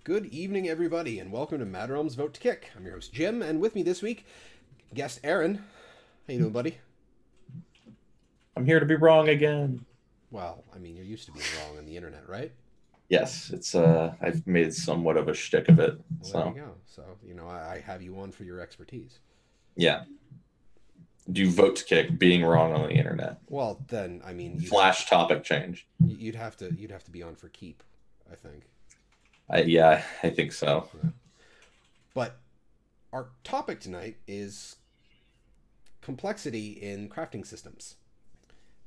Good evening, everybody, and welcome to Mad Realms Vote to Kick. I'm your host, Jim, and with me this week, guest Aaron. How you doing, buddy? I'm here to be wrong again. Well, I mean, you're used to being wrong on the internet, right? Yes, it's I've made somewhat of a shtick of it. Well, there you So go. So, I have you on for your expertise. yeah. Do vote to kick being wrong on the internet. Well, then, I mean, Flash topic change. you'd have to be on for keep, I think. I think so. Yeah. But our topic tonight is complexity in crafting systems.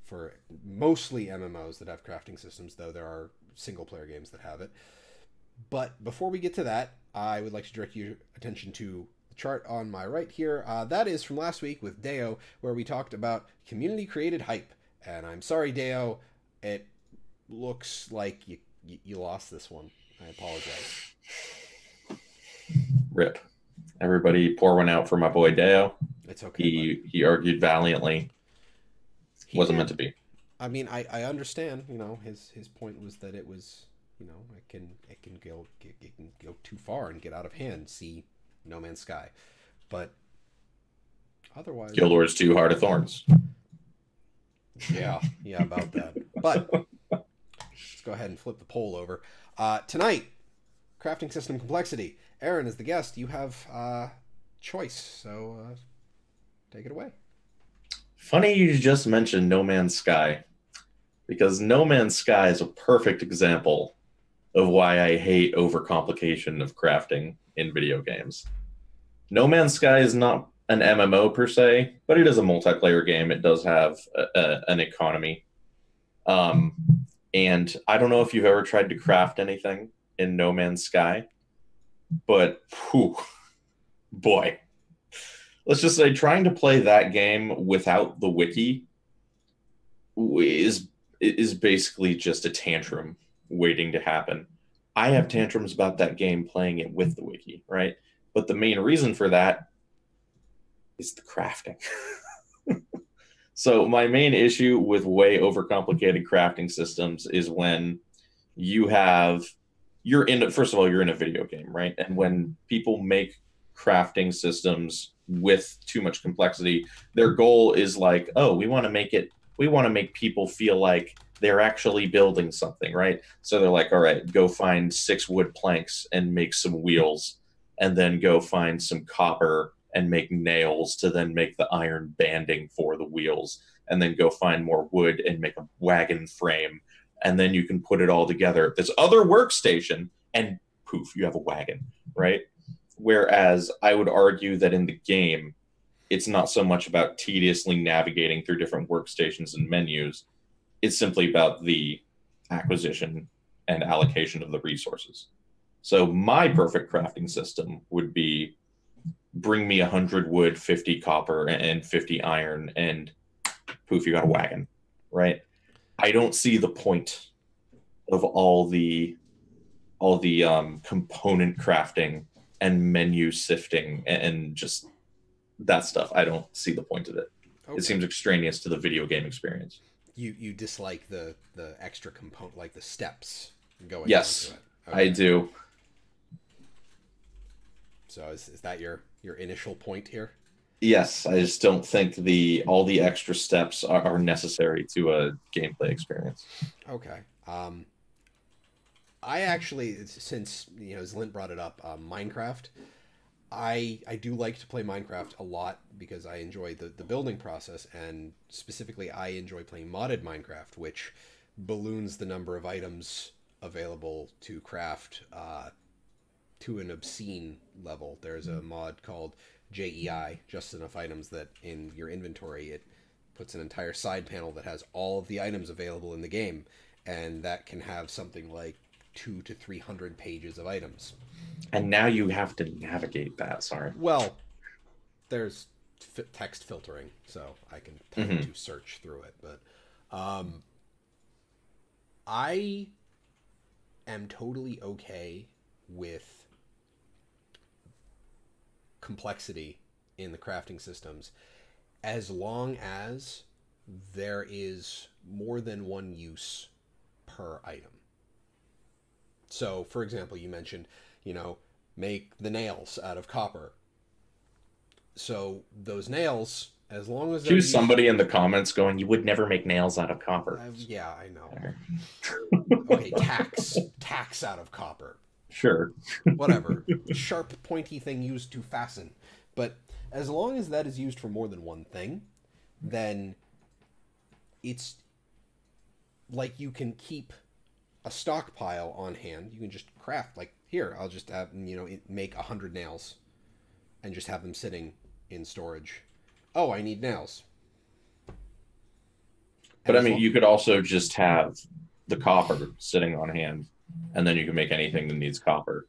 For mostly MMOs that have crafting systems, though there are single player games that have it. But before we get to that, I would like to direct your attention to the chart on my right here. That is from last week with Deo, where we talked about community created hype. And I'm sorry, Deo, it looks like you lost this one. I apologize. Rip. Everybody pour one out for my boy Deo. It's okay. He argued valiantly. Wasn't did. meant to be. I mean, I understand. His point was that it was, it can go too far and get out of hand. See No Man's Sky, but otherwise, Guild Wars 2 Heart of Thorns. yeah, about that. But let's go ahead and flip the poll over. Tonight, crafting system complexity. Aaron is the guest. You have choice, so take it away. Funny you just mentioned No Man's Sky, because No Man's Sky is a perfect example of why I hate overcomplication of crafting in video games. No Man's Sky is not an MMO per se, but it is a multiplayer game. It does have an economy. And I don't know if you've ever tried to craft anything in No Man's Sky, but whew, boy. Let's just say trying to play that game without the wiki is basically just a tantrum waiting to happen. I have tantrums about that game playing it with the wiki, right? But the main reason for that is the crafting. So my main issue with way overcomplicated crafting systems is when first of all, you're in a video game, right? And when people make crafting systems with too much complexity, their goal is like, oh, we want to make people feel like they're actually building something, right? So they're like, all right, go find 6 wood planks and make some wheels, and then go find some copper and make nails to then make the iron banding for the wheels, and then go find more wood and make a wagon frame, and then you can put it all together at this other workstation, and poof, you have a wagon, right? Whereas I would argue that in the game, it's not so much about tediously navigating through different workstations and menus. It's simply about the acquisition and allocation of the resources. So my perfect crafting system would be bring me 100 wood, 50 copper, and 50 iron, and poof, you got a wagon, right? I don't see the point of all the component crafting and menu sifting and just that stuff. I don't see the point of it. Okay. It seems extraneous to the video game experience. You dislike the extra component, like the steps going. Yes, into it. Okay. I do. So is that your initial point here? Yes, I just don't think all the extra steps are necessary to a gameplay experience. Okay. I actually, since Zlint brought it up, Minecraft. I do like to play Minecraft a lot because I enjoy the building process, and specifically I enjoy playing modded Minecraft, which balloons the number of items available to craft to an obscene level. There's a mod called JEI, Just Enough Items, that in your inventory it puts an entire side panel that has all of the items available in the game, and that can have something like 200 to 300 pages of items. And now you have to navigate that. Sorry. Well, there's text filtering, so I can tend to search through it. But I am totally okay with complexity in the crafting systems as long as there is more than one use per item. So, for example, you mentioned you know, make the nails out of copper. So those nails, as long as they're Choose somebody in the comments going, "You would never make nails out of copper." yeah, I know. Okay, tacks out of copper. Sure. Whatever. Sharp, pointy thing used to fasten. But as long as that is used for more than one thing, then it's like you can keep a stockpile on hand. You can just craft, like, here, I'll just have, make 100 nails and just have them sitting in storage. Oh, I need nails. But I mean, you could also just have the copper sitting on hand, and then you can make anything that needs copper.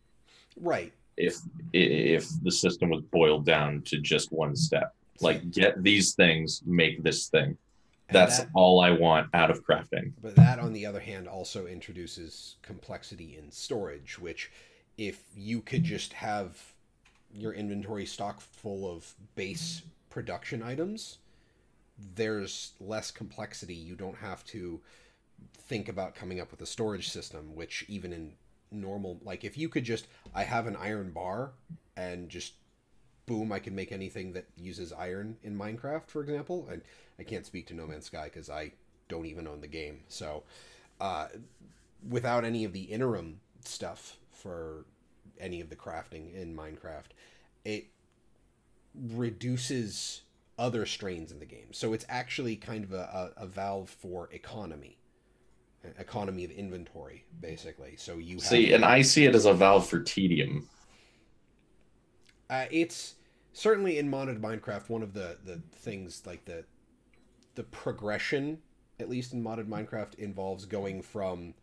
Right. If the system was boiled down to just one step, like get these things, make this thing. That's all I want out of crafting. But that, on the other hand, also introduces complexity in storage, which if you could just have your inventory stock full of base production items, there's less complexity. You don't have to think about coming up with a storage system, which even in normal, like if you could just, I have an iron bar and just boom, I can make anything that uses iron in Minecraft, for example. And I can't speak to No Man's Sky because I don't even own the game. So without any of the interim stuff for any of the crafting in Minecraft, it reduces other strains in the game. So it's actually kind of a valve for economy of inventory, basically. So you have, see, and I see it as a valve for tedium. It's certainly in modded Minecraft, one of the things, like the progression, at least in modded Minecraft, involves going from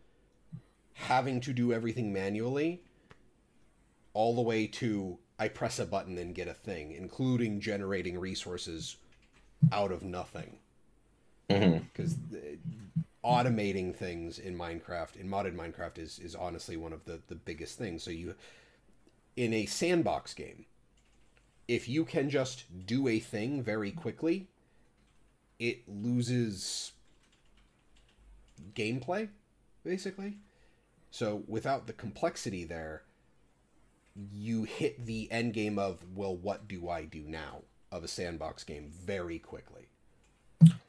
having to do everything manually all the way to I press a button and get a thing, including generating resources out of nothing. Because automating things in Minecraft, in modded Minecraft, is honestly one of the biggest things. So you, in a sandbox game, if you can just do a thing very quickly, it loses gameplay, basically. So without the complexity there, you hit the end game of, well, what do I do now, of a sandbox game very quickly.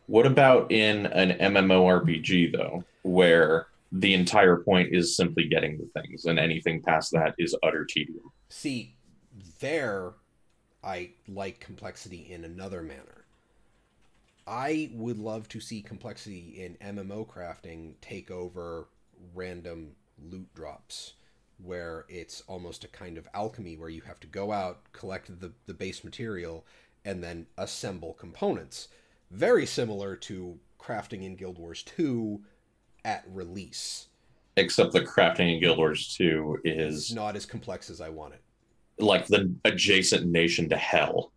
What about in an MMORPG, though, where the entire point is simply getting the things, and anything past that is utter tedium? See, there, I like complexity in another manner. I would love to see complexity in MMO crafting take over random loot drops, where it's almost a kind of alchemy where you have to go out, collect the base material, and then assemble components. Very similar to crafting in Guild Wars 2 at release. Except the crafting in Guild Wars 2 is not as complex as I want it. Like the adjacent nation to hell.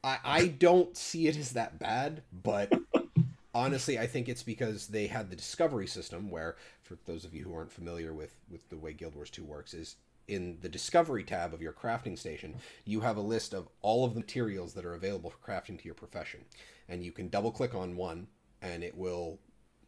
I don't see it as that bad, but honestly, I think it's because they had the discovery system where, for those of you who aren't familiar with the way Guild Wars 2 works, is in the discovery tab of your crafting station, you have a list of all of the materials that are available for crafting to your profession. And you can double click on one and it will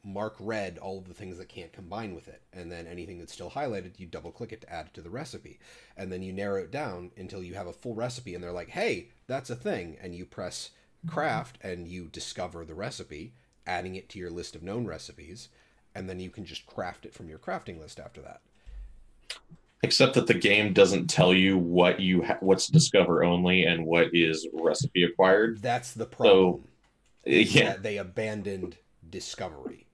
mark red all of the things that can't combine with it. And then anything that's still highlighted, you double click it to add it to the recipe. And then you narrow it down until you have a full recipe and they're like, hey, that's a thing. And you press craft and you discover the recipe, adding it to your list of known recipes. And then you can just craft it from your crafting list after that. Except that the game doesn't tell you what what's discover only and what is recipe acquired. That's the problem. So, yeah, they abandoned discovery,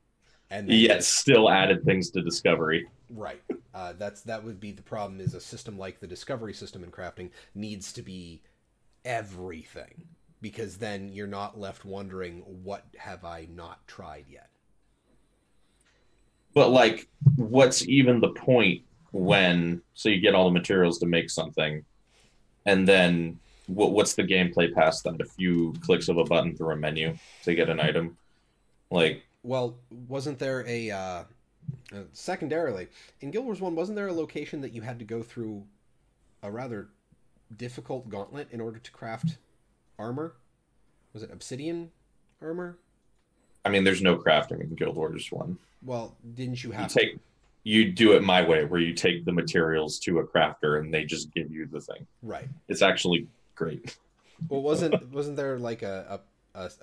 and yet still added things to discovery. Right. That would be the problem. Is a system like the discovery system in crafting needs to be everything, because then you're not left wondering, what have I not tried yet? But like, what's even the point when, so you get all the materials to make something, and then what's the gameplay past that? A few clicks of a button through a menu to get an item? Like, well, wasn't there a secondarily in Guild Wars 1, wasn't there a location that you had to go through a rather difficult gauntlet in order to craft armor? Was it obsidian armor? I mean, there's no crafting in Guild Wars 1. Well, didn't you have to you do it my way, where you take the materials to a crafter and they just give you the thing. Right. It's actually great. Well, wasn't there like a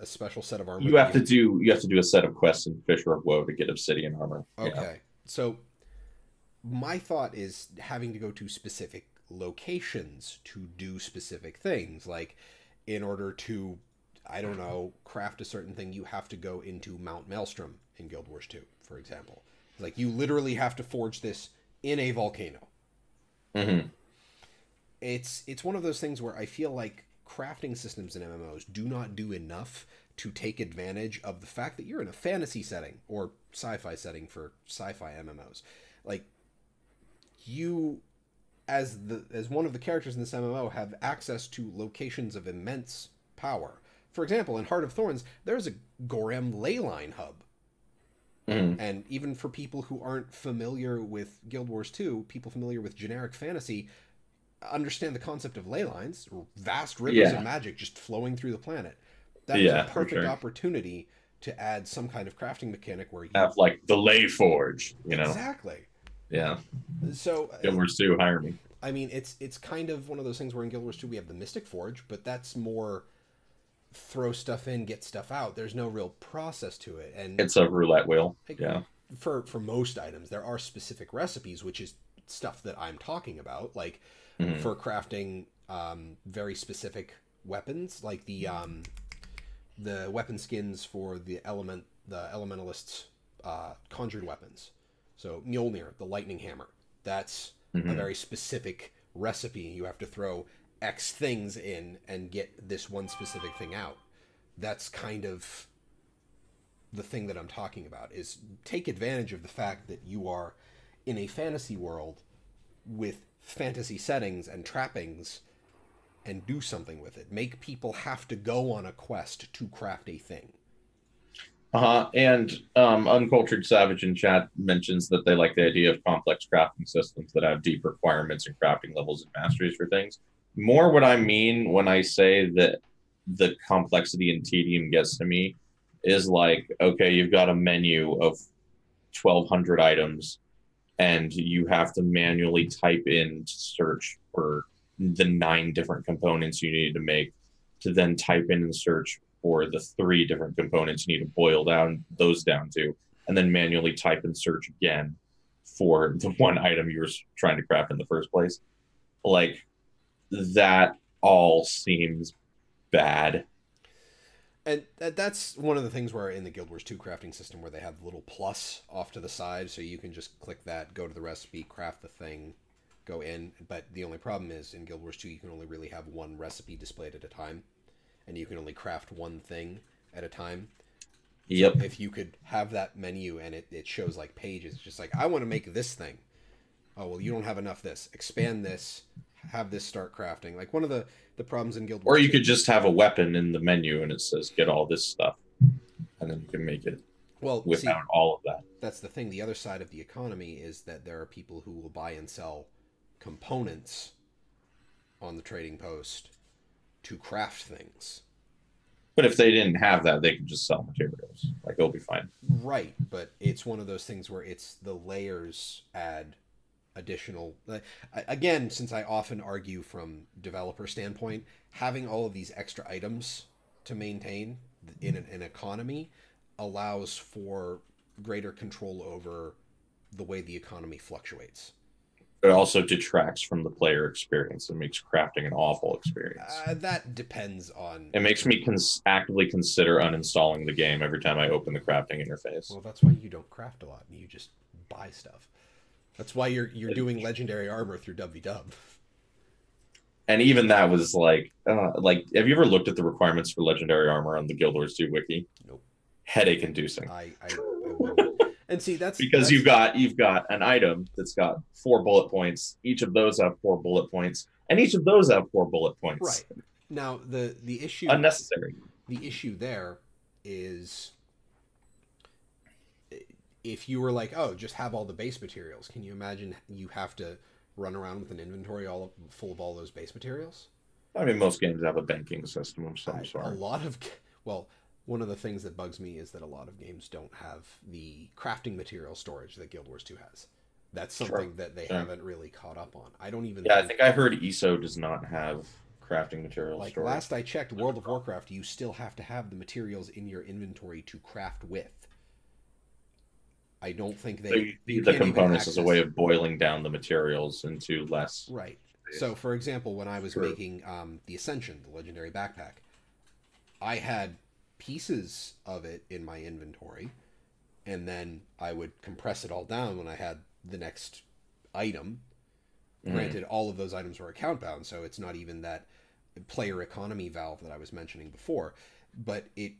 special set of armor? You have to do a set of quests in Fissure of Woe to get obsidian armor. Okay. Yeah. So my thought is having to go to specific locations to do specific things. Like in order to, I don't know, craft a certain thing, you have to go into Mount Maelstrom in Guild Wars 2, for example. Like you literally have to forge this in a volcano. Mm-hmm. It's one of those things where I feel like crafting systems in MMOs do not do enough to take advantage of the fact that you're in a fantasy setting or sci-fi setting for sci-fi MMOs. Like you as one of the characters in this MMO have access to locations of immense power. For example, in Heart of Thorns, there's a Gorem leyline hub. Mm-hmm. And even for people who aren't familiar with Guild Wars 2, people familiar with generic fantasy understand the concept of ley lines, vast rivers of magic just flowing through the planet. That is a perfect opportunity to add some kind of crafting mechanic where you have like the Ley Forge, you know. Exactly. Yeah. So Guild Wars 2, hire me. I mean, it's kind of one of those things where in Guild Wars 2 we have the Mystic Forge, but that's more throw stuff in, get stuff out. There's no real process to it, and it's a roulette wheel. Like, yeah. For most items, there are specific recipes, which is stuff that I'm talking about, like for crafting very specific weapons, like the weapon skins for the elementalists' conjured weapons. So Mjolnir, the lightning hammer, that's a very specific recipe. You have to throw X things in and get this one specific thing out. That's kind of the thing that I'm talking about, is take advantage of the fact that you are in a fantasy world with fantasy settings and trappings and do something with it. Make people have to go on a quest to craft a thing. And Uncultured Savage in chat mentions that they like the idea of complex crafting systems that have deep requirements and crafting levels and masteries for things. More what I mean when I say that the complexity and tedium gets to me is like, okay, you've got a menu of 1,200 items and you have to manually type in to search for the 9 different components you need to make, to then type in and search for the 3 different components you need to boil those down to, and then manually type and search again for the one item you were trying to craft in the first place. Like, that all seems bad. And that's one of the things where in the Guild Wars 2 crafting system, where they have the little plus off to the side, so you can just click that, go to the recipe, craft the thing, go in. But the only problem is in Guild Wars 2, you can only really have one recipe displayed at a time, and you can only craft one thing at a time. Yep. So if you could have that menu and it shows like pages, it's just like, I want to make this thing. Oh, well, you don't have enough this. Expand this. Have this start crafting. Like one of the problems in Guild Wars. Or you could just have a weapon in the menu and it says get all this stuff, and then you can make it. Well, without all of that. That's the thing. The other side of the economy is that there are people who will buy and sell components on the trading post to craft things. But if they didn't have that, they could just sell materials. Like, it'll be fine. Right, but it's one of those things where it's the layers add additional. Again, since I often argue from developer standpoint, having all of these extra items to maintain in an economy allows for greater control over the way the economy fluctuates. It also detracts from the player experience and makes crafting an awful experience. That depends on... It makes me actively consider uninstalling the game every time I open the crafting interface. Well, that's why you don't craft a lot. You just buy stuff. That's why you're doing legendary armor through WW. And even that was like, have you ever looked at the requirements for legendary armor on the Guild Wars 2 wiki? Nope. Headache inducing. I wouldn't. And see, that's you've got an item that's got 4 bullet points. Each of those have 4 bullet points, and each of those have 4 bullet points. Right. Now the issue unnecessary. The issue there is, if you were like, oh, just have all the base materials, can you imagine you have to run around with an inventory full of all those base materials? I mean, most games have a banking system of some sort. One of the things that bugs me is that a lot of games don't have the crafting material storage that Guild Wars 2 has. That's Sure. something that they Sure. haven't really caught up on. I don't even Yeah, I think, think I heard ESO does not have crafting material like storage. last I checked, World of Warcraft, you still have to have the materials in your inventory to craft with. I don't think So they, you you see the can't even components as a way access. of boiling down the materials into less Right. So, space. for example, when I was True. making the Ascension, the legendary backpack, I had pieces of it in my inventory, and then I would compress it all down when I had the next item. Hmm. Granted, all of those items were account bound, so it's not even that player economy valve that I was mentioning before. But it,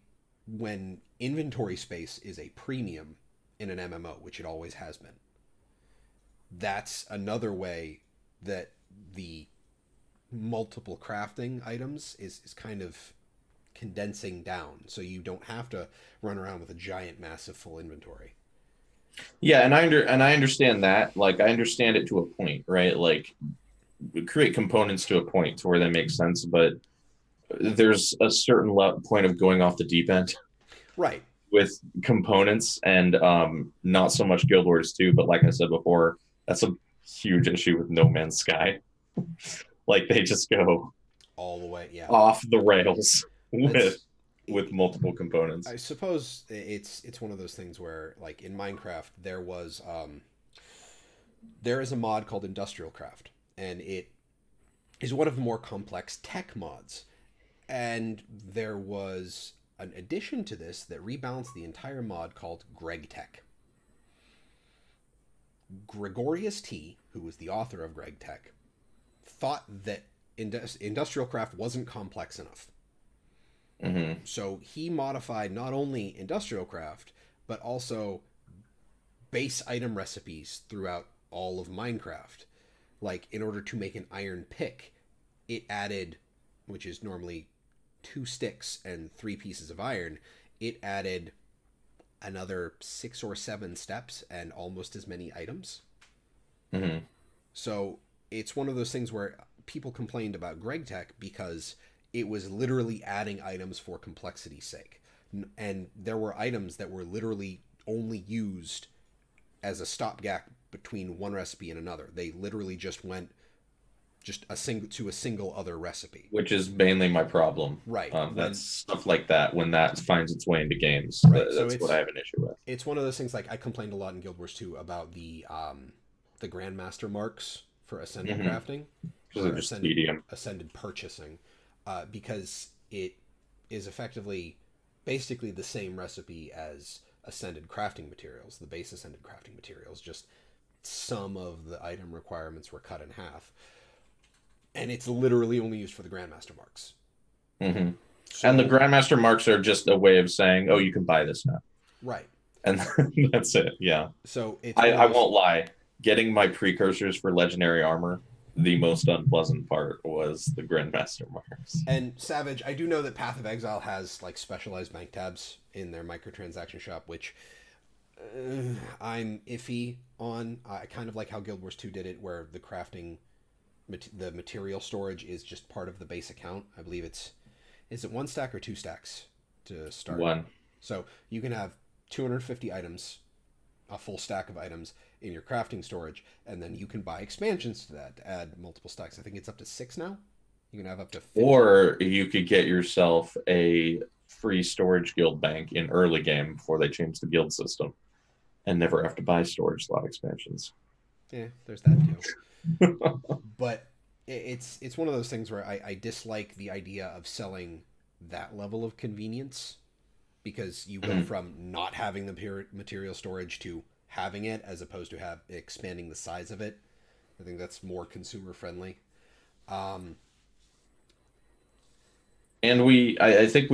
when inventory space is a premium in an MMO, which it always has been, that's another way that the multiple crafting items is kind of condensing down, so you don't have to run around with a giant massive full inventory. Yeah, and I understand that. Like I understand it to a point, right? Like we create components to a point to where they make sense, but there's a certain point of going off the deep end Right. with components, and not so much Guild Wars 2, but like I said before, that's a huge issue with No Man's Sky. Like they just go All the way, yeah. off the rails It's with it, multiple components. I suppose it's one of those things where, like in Minecraft, there is a mod called Industrial Craft, and it is one of the more complex tech mods. And there was an addition to this that rebalanced the entire mod called Greg Tech. Gregorius T, who was the author of Greg Tech, thought that Industrial Craft wasn't complex enough. Hmm. So he modified not only Industrial Craft, but also base item recipes throughout all of Minecraft. Like, in order to make an iron pick, it added, which is normally 2 sticks and 3 pieces of iron, it added another 6 or 7 steps and almost as many items. Hmm. So it's one of those things where people complained about Greg Tech because it was literally adding items for complexity's sake. And there were items that were literally only used as a stopgap between one recipe and another. They literally just went just a single other recipe. Which is mainly my problem. Right. That's When stuff like that when that finds its way into games. right. So That's what I have an issue with. it's one of those things, like I complained a lot in Guild Wars 2 about the Grandmaster marks for ascended Hmm. crafting Because or they're just tedium. ascended purchasing, because it is effectively basically the same recipe as ascended crafting materials, the base ascended crafting materials, just some of the item requirements were cut in half, and it's literally only used for the Grandmaster marks. Hmm. And the So Grandmaster marks are just a way of saying, "Oh, you can buy this now," right. and that's it. Yeah, So it's one of I those. won't lie. Getting my precursors for legendary armor, the most unpleasant part was the Grandmaster marks. And Savage, I do know that Path of Exile has like specialized bank tabs in their microtransaction shop, which I'm iffy on. I kind of like how Guild Wars 2 did it, where the crafting, the material storage is just part of the base account. I believe is it 1 stack or 2 stacks to start? One. So you can have 250 items, a full stack of items in your crafting storage, and then you can buy expansions to that to add multiple stacks. I think it's up to 6 now. You can have up to 50. Or you could get yourself a free storage guild bank in early game before they change the guild system and never have to buy storage slot expansions. Yeah, there's that too. But it's one of those things where I dislike the idea of selling that level of convenience, because you go Mhm. from not having the material storage to having it, as opposed to have expanding the size of it. I think that's more consumer friendly. Um, And I think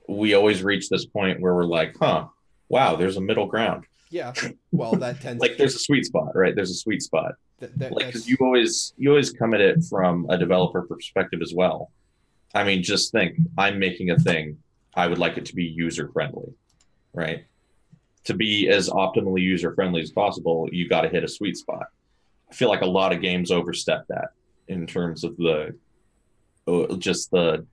we always reach this point where we're like, huh, wow, there's a middle ground. yeah, well, that tends Like there's a sweet spot, right? There's a sweet spot. Like because that's you always come at it from a developer perspective as well. I mean, just think, I'm making a thing. I would like it to be user friendly, right? To be as optimally user friendly as possible, you got to hit a sweet spot. I feel like a lot of games overstep that in terms of the just the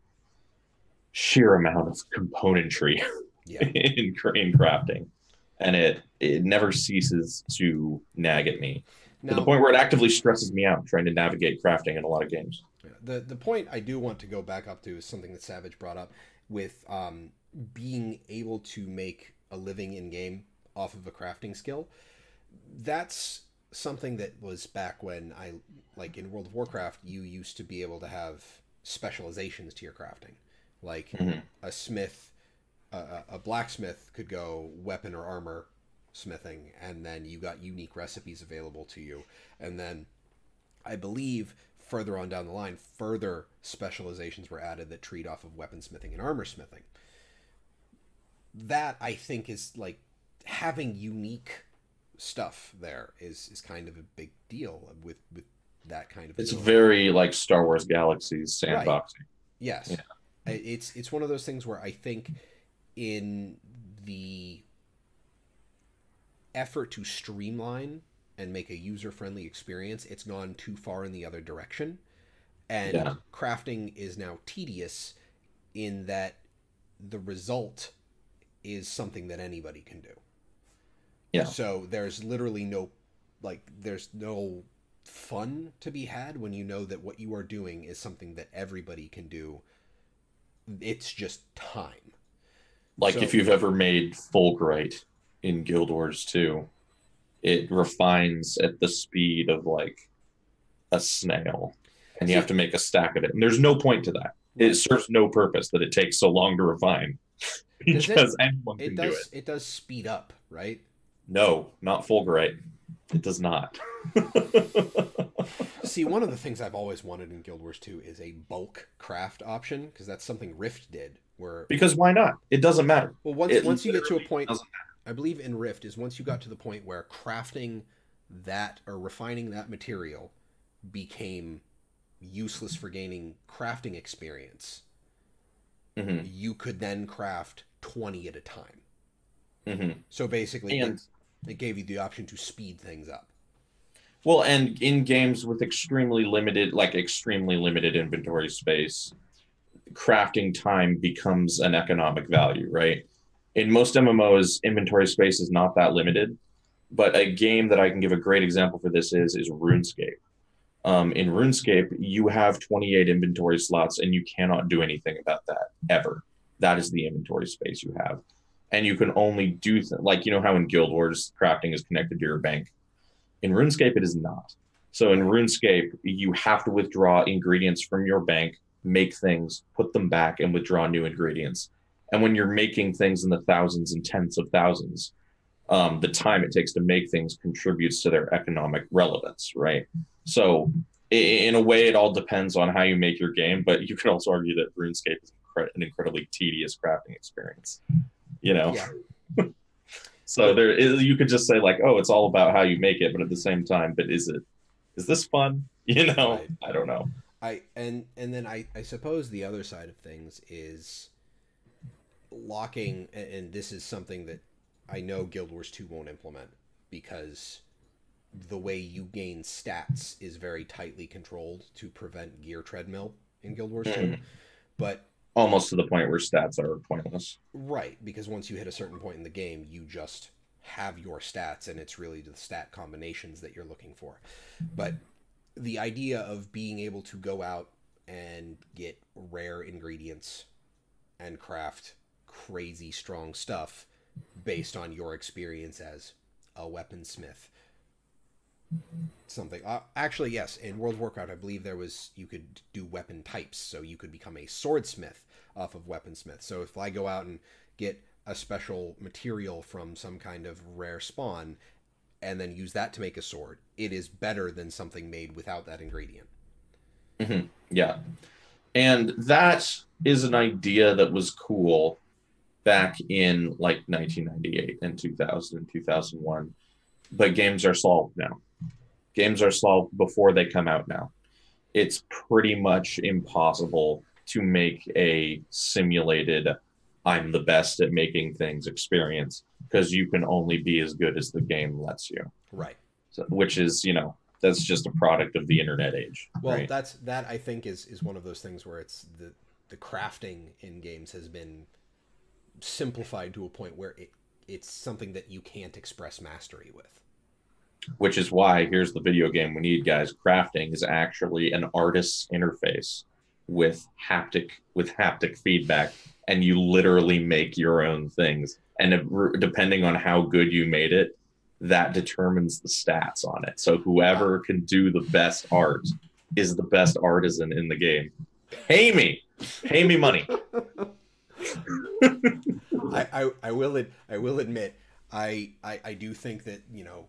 sheer amount of componentry yeah. in crafting. and it never ceases to nag at me to the Now, point where it actively stresses me out trying to navigate crafting in a lot of games. the point I do want to go back up to is something that Savage brought up with being able to make a living in game off of a crafting skill. That's something that was back when I, like in World of Warcraft, you used to be able to have specializations to your crafting. Like Mm-hmm. a smith, a blacksmith could go weapon or armor smithing, and then you got unique recipes available to you. And then I believe further on down the line, further specializations were added that treat off of weaponsmithing and armor smithing. That I think is like having unique stuff there is kind of a big deal with that kind of It's ability. very like Star Wars Galaxies Right. sandboxing. Yes. Yeah. It's one of those things where I think in the effort to streamline and make a user-friendly experience, it's gone too far in the other direction. And Yeah. crafting is now tedious in that the result is something that anybody can do. Yeah. So there's literally no, like, there's no fun to be had when you know that what you are doing is something that everybody can do. It's just time. Like So if you've ever made Fulgurite in Guild Wars 2, it refines at the speed of like a snail, and you have see, to make a stack of it. And there's no point to that. It right. serves no purpose that it takes so long to refine Does it? because anyone It can do it. does. It does speed up, right? No, not Fulgurite. It does not. See, one of the things I've always wanted in Guild Wars 2 is a bulk craft option because that's something Rift did. Where, Because why not? It doesn't matter. well, once It once you get to a literally point, doesn't. I believe in Rift is once you got to the point where crafting that or refining that material became useless for gaining crafting experience. Mm-hmm. You could then craft 20 at a time. Mm-hmm. So basically, And it gave you the option to speed things up. well, and in games with extremely limited inventory space, crafting time becomes an economic value, right? In most MMOs, inventory space is not that limited, but a game that I can give a great example for this is RuneScape. In RuneScape, you have 28 inventory slots, and you cannot do anything about that ever. That is the inventory space you have, and you can only do like you know how in Guild Wars crafting is connected to your bank. In RuneScape, it is not. So in Right. RuneScape, you have to withdraw ingredients from your bank, make things, put them back, and withdraw new ingredients. And when you're making things in the thousands and tens of thousands, the time it takes to make things contributes to their economic relevance, right? So in a way, it all depends on how you make your game, but you can also argue that RuneScape is an incredibly tedious crafting experience, you know? Yeah. So But you could just say like, oh, it's all about how you make it, but at the same time, but is this fun? You know, right. I don't know. And then I suppose the other side of things is locking, and this is something that I know Guild Wars 2 won't implement because the way you gain stats is very tightly controlled to prevent gear treadmill in Guild Wars 2. Mhm. But Almost to the point where stats are pointless. right, because once you hit a certain point in the game, you just have your stats, and it's really the stat combinations that you're looking for. But the idea of being able to go out and get rare ingredients and craft crazy strong stuff based on your experience as a weaponsmith. Something. Actually, yes. In World of Warcraft, I believe there was you could do weapon types, so you could become a swordsmith off of weaponsmith. So if I go out and get a special material from some kind of rare spawn, and then use that to make a sword, it is better than something made without that ingredient. Yeah. And that is an idea that was cool back in like 1998 and 2000 and 2001. But games are solved now. Games are solved before they come out now. It's pretty much impossible to make a simulated I'm the best at making things experience because you can only be as good as the game lets you. Right. So, which is, that's just a product of the internet age. Well, right? that I think is one of those things where it's the crafting in games has been simplified to a point where it's something that you can't express mastery with. Which is why here's the video game we need, guys. Crafting is actually an artist's interface with haptic feedback, and you literally make your own things. And depending on how good you made it, that determines the stats on it. So whoever can do the best art is the best artisan in the game. Pay me money. I will admit I do think that, you know,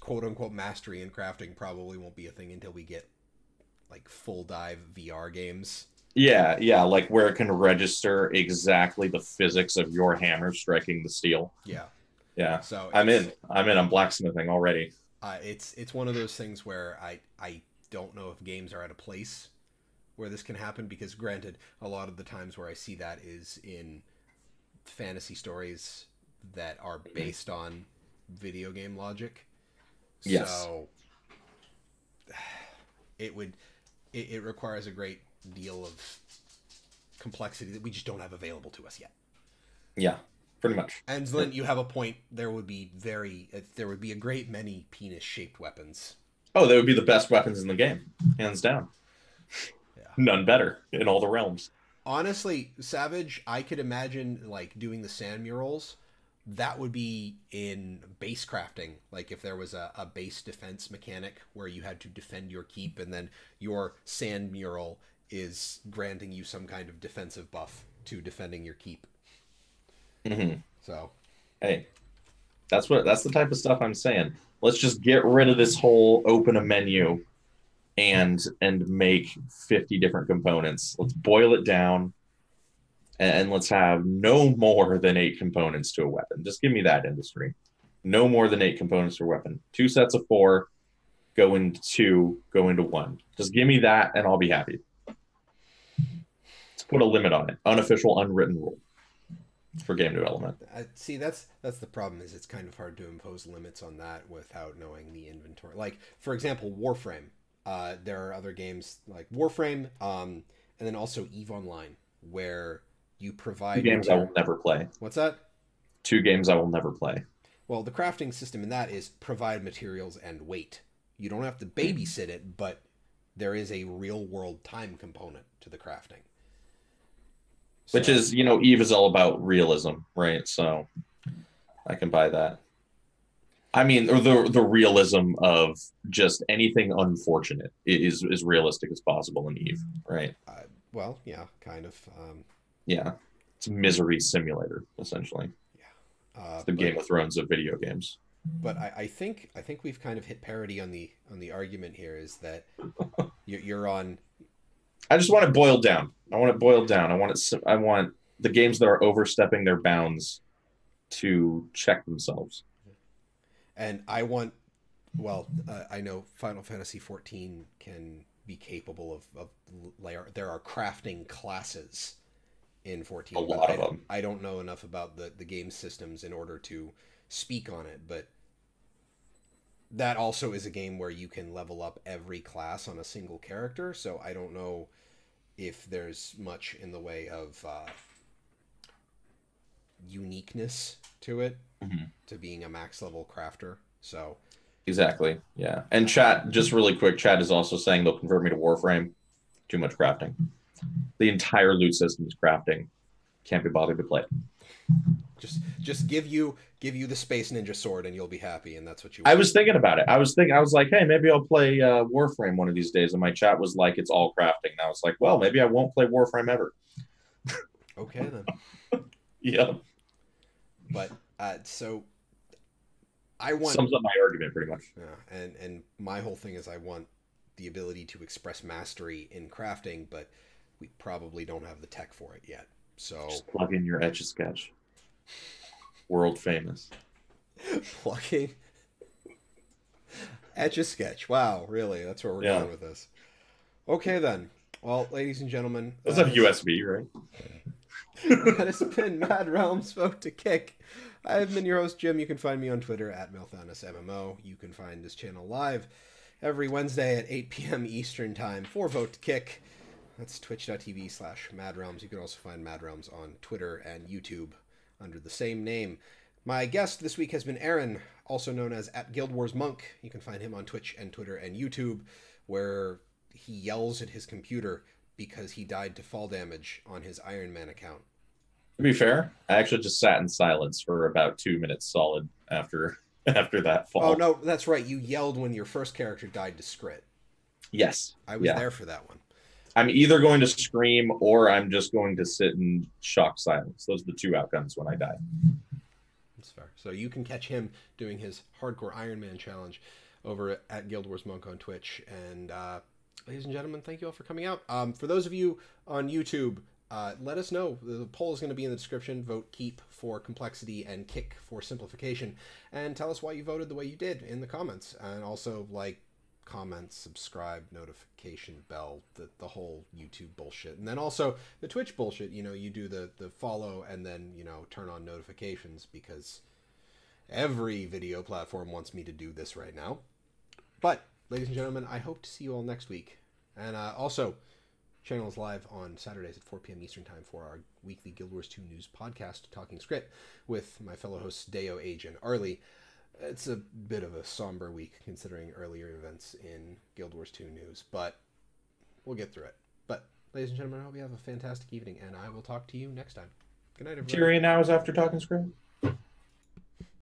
quote unquote mastery in crafting probably won't be a thing until we get like full dive VR games. Yeah, like where it can register exactly the physics of your hammer striking the steel. Yeah. So I'm in. I'm blacksmithing already. It's one of those things where I don't know if games are at a place where this can happen, because granted, a lot of the times where I see that is in fantasy stories that are based on video game logic. Yes. So it requires a great deal of complexity that we just don't have available to us yet. Yeah, pretty much. And Zlint, you have a point. There would be a great many penis-shaped weapons. Oh, they would be the best weapons in the game, hands down. Yeah. None better in all the realms. Honestly, Savage, I could imagine like doing the sand murals. That would be in base crafting. Like if there was a base defense mechanic where you had to defend your keep, and then your sand mural is granting you some kind of defensive buff to defending your keep. Mm-hmm. So, hey, that's the type of stuff I'm saying. Let's just get rid of this whole open a menu and make 50 different components. Let's boil it down, and let's have no more than 8 components to a weapon. Just give me that industry. No more than 8 components to a weapon. 2 sets of 4 go into 2, go into 1. Just give me that, and I'll be happy. Let's put a limit on it. Unofficial, unwritten rule for game development. See, that's the problem. Is it's kind of hard to impose limits on that without knowing the inventory. Like, for example, Warframe. There are other games like Warframe, and then also EVE Online, where you provide 2 games I will never play. What's that? 2 games I will never play. Well, the crafting system in that is provide materials and wait. You don't have to babysit it, but there is a real world time component to the crafting. So, which is, you know, EVE is all about realism, right? So I can buy that. I mean, the realism of just anything unfortunate is as realistic as possible in EVE, right? Well, yeah, kind of. Yeah, it's a misery simulator essentially. Yeah, it's the Game of Thrones of video games. But I think we've kind of hit parity on the argument here. Is that you're on? I just want it boiled down. I want it boiled down. I want the games that are overstepping their bounds to check themselves. And I want, well, I know Final Fantasy XIV can be capable of there are crafting classes in 14. A lot of them. I don't know enough about the game systems in order to speak on it, but that also is a game where you can level up every class on a single character, so I don't know if there's much in the way of uniqueness to it, to being a max level crafter. So exactly, yeah. And chat, just really quick, chat is also saying they'll convert me to Warframe. Too much crafting. The entire loot system is crafting. Can't be bothered to play. Just give you the Space Ninja sword and you'll be happy, and that's what you want. I was thinking about it. I was like, hey, maybe I'll play Warframe one of these days. And my chat was like, it's all crafting. And I was like, well, maybe I won't play Warframe ever. Okay, then. Yeah. But, so, I want... Sums up my argument, pretty much. Yeah, and my whole thing is I want the ability to express mastery in crafting, but we probably don't have the tech for it yet. So just plug in your Etch-a-Sketch. World famous. Plugging Etch-a-Sketch. Wow, really? That's where we're going with this. Okay, then. Well, ladies and gentlemen, those have USB, right? That has been Mad Realms Vote to Kick. I have been your host, Jim. You can find me on Twitter at MilthanusMMO. You can find this channel live every Wednesday at 8 p.m. Eastern Time for Vote to Kick. That's twitch.tv/MadRealms. You can also find Mad Realms on Twitter and YouTube under the same name. My guest this week has been Aaron, also known as at Guild Wars Monk. You can find him on Twitch and Twitter and YouTube, where he yells at his computer because he died to fall damage on his Iron Man account. To be fair, I actually just sat in silence for about 2 minutes solid after that fall. Oh no, that's right. You yelled when your first character died to Skrit. Yes. I was there for that one. I'm either going to scream or I'm just going to sit in shocked silence. Those are the two outcomes when I die. That's fair. So you can catch him doing his hardcore Iron Man challenge over at Guild Wars Monk on Twitch. And ladies and gentlemen, thank you all for coming out. For those of you on YouTube, let us know. The poll is going to be in the description. Vote keep for complexity and kick for simplification. And tell us why you voted the way you did in the comments. And also, like, comment, subscribe, notification bell, the whole YouTube bullshit. And then also the Twitch bullshit. You know, you do the follow and then, you know, turn on notifications, because every video platform wants me to do this right now. But, ladies and gentlemen, I hope to see you all next week. And also, channel is live on Saturdays at 4 p.m. Eastern Time for our weekly Guild Wars 2 news podcast, Talking Script, with my fellow hosts Deo, Age, and Arlie. It's a bit of a somber week considering earlier events in Guild Wars 2 news, but we'll get through it. But, ladies and gentlemen, I hope you have a fantastic evening, and I will talk to you next time. Good night, everybody. Tyrion hours after Talking Script.